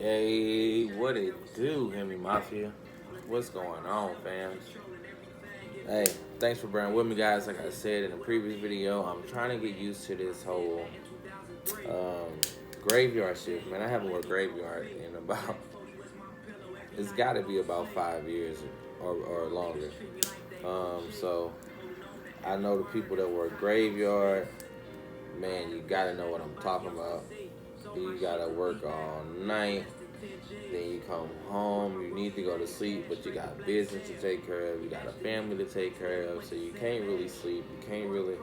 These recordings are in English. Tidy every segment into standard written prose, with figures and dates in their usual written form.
Hey, what it do, Hemi Mafia? What's going on, fam? Hey, thanks for bearing with me, guys. Like I said in the previous video, I'm trying to get used to this whole um, graveyard shift. Man, I haven't worked graveyard in about, it's got to be about 5 years or longer. So I know the people that work graveyard, man, you got to know what I'm talking about. You got to work all night. Then you come home, you need to go to sleep, but you got business to take care of, you got a family to take care of, so you can't really sleep, you can't really,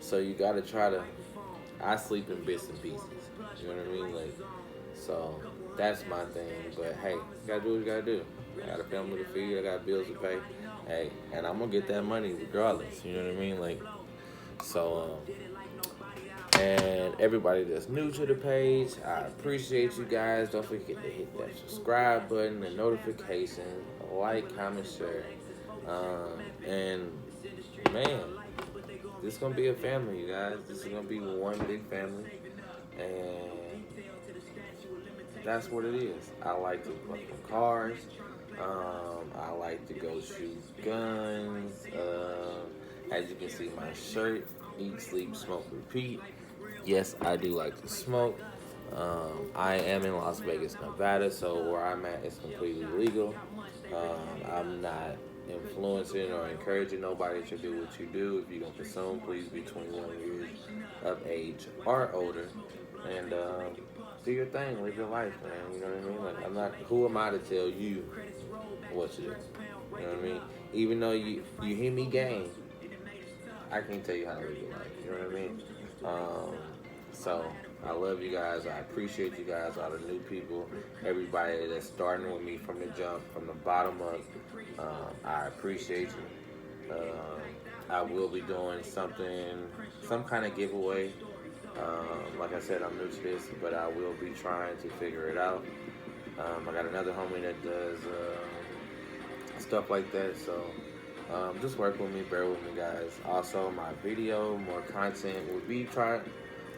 so you gotta try to, I sleep in bits and pieces, you know what I mean, like, so that's my thing, but hey, you gotta do what you gotta do. I got a family to feed, I got bills to pay, hey, and I'm gonna get that money regardless, you know what I mean, like, so, and everybody that's new to the page, I appreciate you guys. Don't forget to hit that subscribe button, the notification, like, comment, share. And man, this is gonna be a family, you guys. This is gonna be one big family, and that's what it is. I like to play cars. I like to go shoot guns. As you can see, my shirt: eat, sleep, smoke, repeat. Yes, I do like to smoke. I am in Las Vegas, Nevada, so where I'm at is completely legal. I'm not influencing or encouraging nobody to do what you do. If you're going to consume, please be 21 years of age or older. And do your thing, live your life, man. You know what I mean? Like, I'm not, who am I to tell you what to do? You know what I mean? Even though you hear me game, I can't tell you how to live your life. You know what I mean? So I love you guys. I appreciate you guys, all the new people, everybody that's starting with me from the jump, from the bottom up. I appreciate you. I will be doing something, some kind of giveaway. Like I said, I'm new to this, but I will be trying to figure it out. I got another homie that does stuff like that, so just work with me, bear with me, guys. Also, my video, more content will be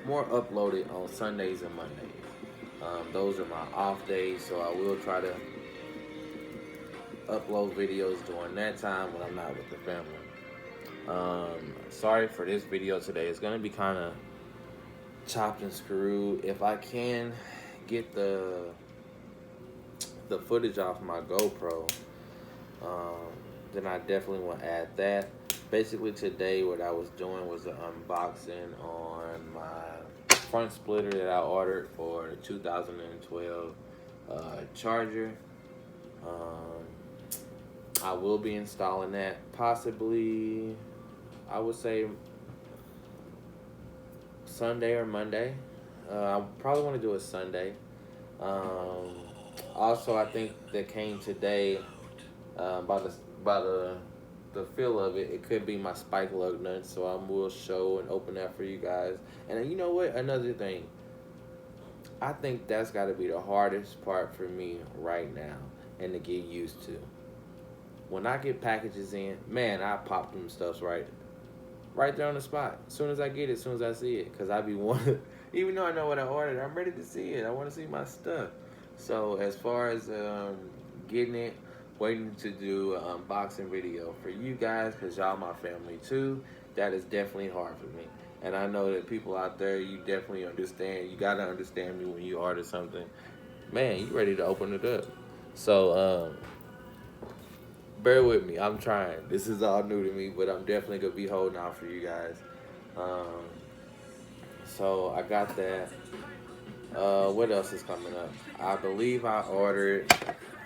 more uploaded on Sundays and Mondays. Those are my off days, so I will try to upload videos during that time when I'm not with the family. Sorry for this video today. It's gonna be kind of chopped and screwed. If I can get the footage off my GoPro, then I definitely will add that. Basically today what I was doing was an unboxing on my front splitter that I ordered for the 2012 Charger. I will be installing that possibly, I would say Sunday or Monday. I probably want to do it Sunday. Also, I think that came today by the feel of it. It could be my spike lug nuts, so I will show and open that for you guys. And you know what? Another thing, I think that's got to be the hardest part for me right now, and to get used to. When I get packages in, man, I pop them stuffs right there on the spot. As soon as I get it, as soon as I see it, because I be wanting, even though I know what I ordered, I'm ready to see it. I want to see my stuff. So as far as getting it, waiting to do an unboxing video for you guys, because y'all my family too, that is definitely hard for me. And I know that people out there, you definitely understand. You got to understand me when you order something. Man, you ready to open it up. So, bear with me. I'm trying. This is all new to me, but I'm definitely going to be holding out for you guys. So, I got that. What else is coming up? I believe I ordered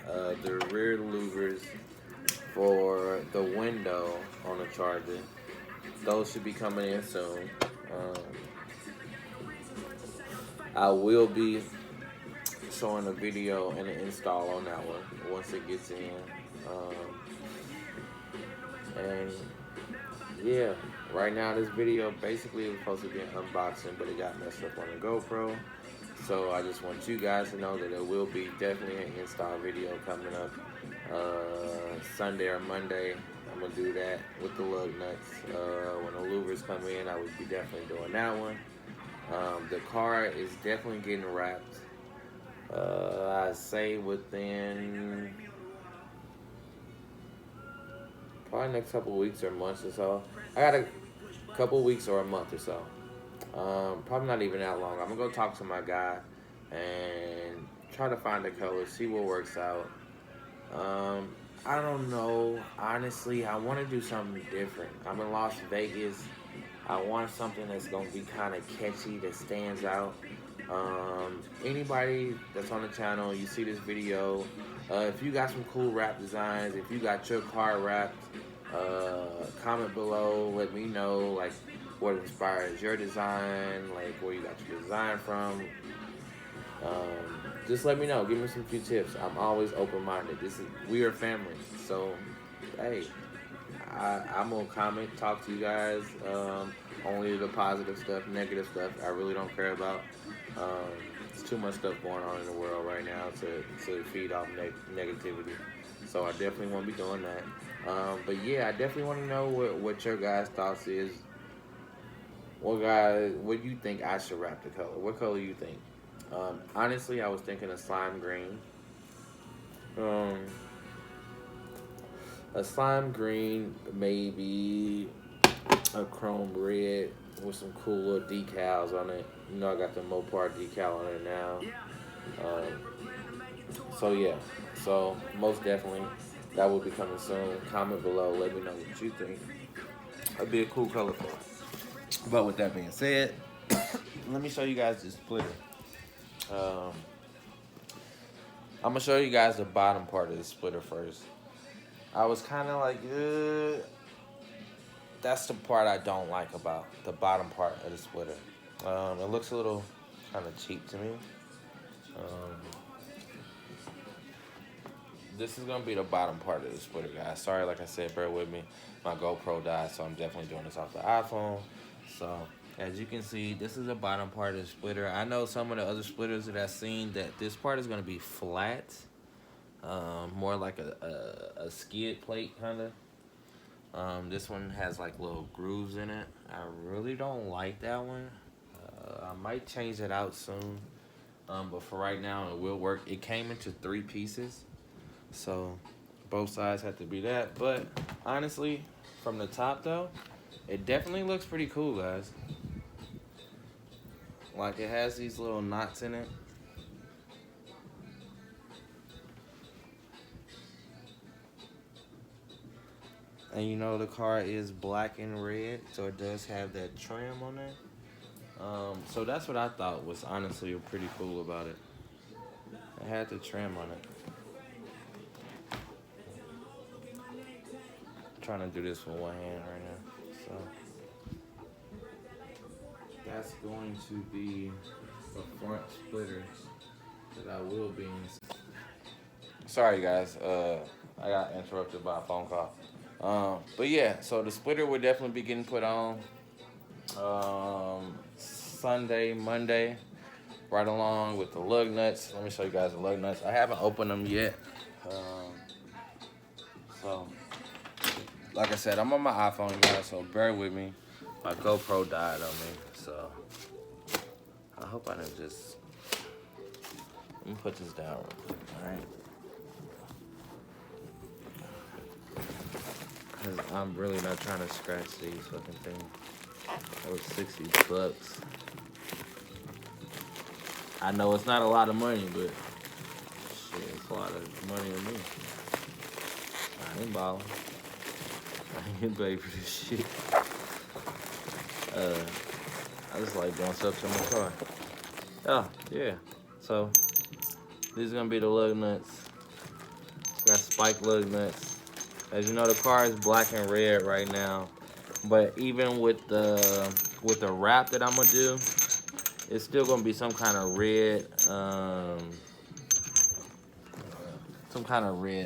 the rear louvers for the window on the Charger. Those should be coming in soon. I will be showing a video and an install on that one once it gets in. And yeah, right now this video basically was supposed to be an unboxing, but it got messed up on the GoPro. So I just want you guys to know that there will be definitely an install video coming up Sunday or Monday. I'm gonna do that with the lug nuts. When the louvers come in, I would be definitely doing that one. The car is definitely getting wrapped. I I say within probably next couple weeks or months or so. I got a couple weeks or a month or so. Probably not even that long. I'm gonna go talk to my guy and try to find a color, see what works out. Um, I don't know. Honestly, I want to do something different. I'm in Las Vegas. I want something that's gonna be kind of catchy that stands out. Anybody that's on the channel, you see this video, if you got some cool rap designs, if you got your car wrapped, comment below. Let me know like what inspires your design, like where you got your design from. Just let me know. Give me some few tips. I'm always open-minded. We are family, so hey, I'm gonna comment, talk to you guys. Only the positive stuff, negative stuff, I really don't care about. There's too much stuff going on in the world right now to feed off negativity. So I definitely won't be doing that. But yeah, I definitely want to know what your guys' thoughts is. What you think I should wrap the color? What color you think? Honestly, I was thinking a slime green. A slime green, maybe a chrome red with some cool little decals on it. You know, I got the Mopar decal on it now. So yeah, so most definitely that will be coming soon. Comment below, let me know what you think. That'd be a cool color for it. But with that being said, let me show you guys this splitter. I'm gonna show you guys the bottom part of the splitter first. I was kind of like, that's the part I don't like about the bottom part of the splitter. It looks a little kind of cheap to me. This is gonna be the bottom part of the splitter, guys. Sorry, like I said, bear with me. My GoPro died, so I'm definitely doing this off the iPhone. So as you can see, this is the bottom part of the splitter. I know some of the other splitters that I've seen that this part is gonna be flat, more like a skid plate kind of. This one has like little grooves in it. I really don't like that one. I might change it out soon, but for right now it will work. It came into 3 pieces, so both sides have to be that. But honestly, from the top though, it definitely looks pretty cool, guys. Like it has these little knots in it. And you know the car is black and red, so it does have that trim on it. So that's what I thought was honestly pretty cool about it. It had the trim on it. I'm trying to do this with one hand right now. So that's going to be the front splitter that I will be in. Sorry guys, I got interrupted by a phone call. But yeah, so the splitter will definitely be getting put on Sunday, Monday, right along with the lug nuts. Let me show you guys the lug nuts. I haven't opened them yet. So, like I said, I'm on my iPhone, guys, so bear with me. My GoPro died on me, so I hope I didn't just... Let me put this down real quick, alright? Because I'm really not trying to scratch these fucking things. That was $60. I know it's not a lot of money, but shit, it's a lot of money to me. I ain't balling. I ain't getting paid for this shit. I just like doing stuff to my car. Oh, yeah. So, these are gonna be the lug nuts. Got spike lug nuts. As you know, the car is black and red right now. But even with the wrap that I'm gonna do, it's still gonna be some kind of red,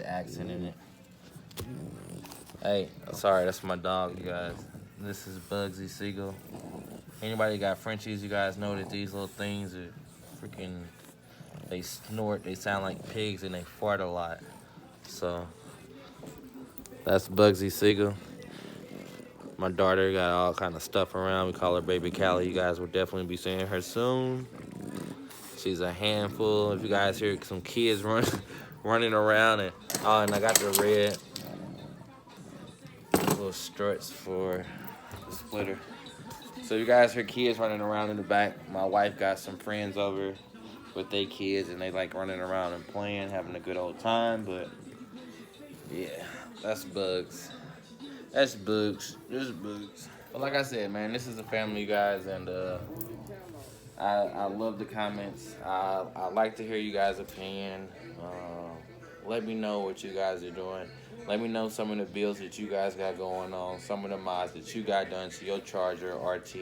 accent in it. Hey, sorry, that's my dog, you guys. This is Bugsy Siegel. Anybody got Frenchies, you guys know that these little things are freaking, they snort, they sound like pigs, and they fart a lot. So, that's Bugsy Siegel. My daughter got all kind of stuff around. We call her Baby Callie. You guys will definitely be seeing her soon. She's a handful. If you guys hear some kids running around, and and I got the red little struts for the splitter. So you guys hear kids running around in the back. My wife got some friends over with their kids, and they like running around and playing, having a good old time. But yeah, that's bugs. That's bugs. There's bugs. But like I said, man, this is a family, you guys, and I love the comments. I like to hear you guys' opinion. Let me know what you guys are doing. Let me know some of the builds that you guys got going on, some of the mods that you got done to your Charger, RT,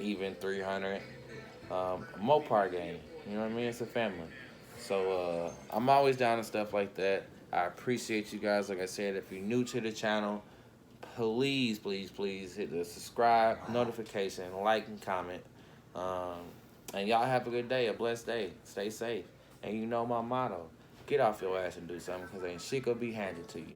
even 300, Mopar game. You know what I mean? It's a family. So I'm always down to stuff like that. I appreciate you guys. Like I said, if you're new to the channel, please, please, please hit the subscribe, notification, like, and comment. And y'all have a good day, a blessed day. Stay safe. And you know my motto, get off your ass and do something, because ain't shit gonna be handed to you.